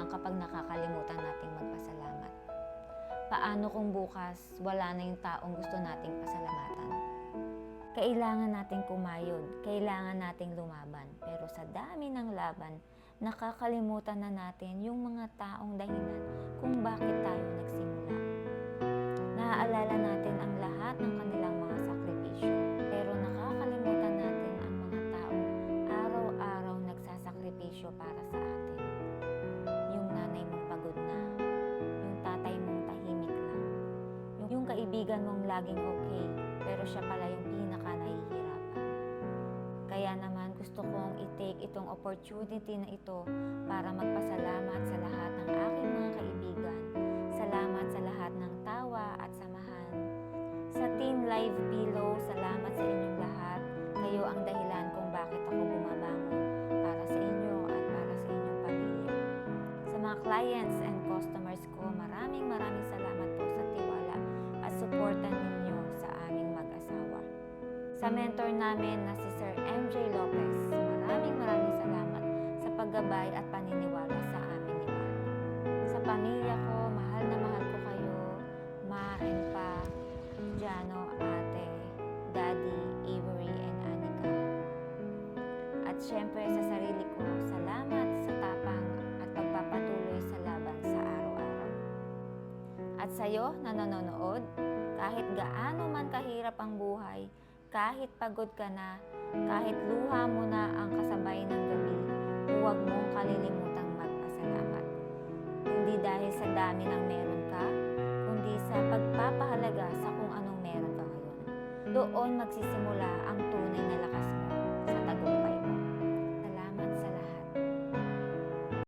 lang kapag nakakalimutan nating magpasalamat? Paano kung bukas wala na yung taong gusto nating pasalamatan? Kailangan nating kumayod, kailangan nating lumaban. Pero sa dami ng laban, nakakalimutan na natin yung mga taong dahilan kung bakit tayo nagsimula. Naaalala natin ang lahat ng kanilang mga sakripisyo, pero nakakalimutan natin ang mga taong araw-araw nagsasakripisyo para sa atin. Yung nanay mong pagod na, yung tatay mong tahimik lang, yung kaibigan mong laging okay, pero siya pala yung pinaka nahihirapan. Kaya naman gusto kong i-take itong opportunity na ito para magpasalamat sa lahat ng aking mga kaibigan. Salamat sa lahat ng tawa at samahan. Sa Team Live Pillow, salamat sa inyong lahat. Kayo ang dahilan kung bakit ako bumabangon para sa inyo at para sa inyong pamilya. Sa mga clients and customers ko, maraming salamat po sa tiwala at suporta ninyo sa aming mag-asawa. Sa mentor namin na si Sir MJ Lopez, maraming salamat sa paggabay at paniniwala sa amin ni Mark. Sa pamilya ko, mahal ko kayo, Ma and Pa, Jano, Ate, Daddy, Avery, and Anika. At syempre sa sarili ko, salamat sa tapang at pagpapatuloy sa laban sa araw-araw. At sa'yo na nanonood, kahit gaano man kahirap ang buhay, kahit pagod ka na, kahit luha mo na ang kasabay ng gabi, huwag mong kalilimutang magpasalamat. Hindi dahil sa dami ng meron ka, kundi sa pagpapahalaga sa kung anong meron ka ngayon. Doon magsisimula ang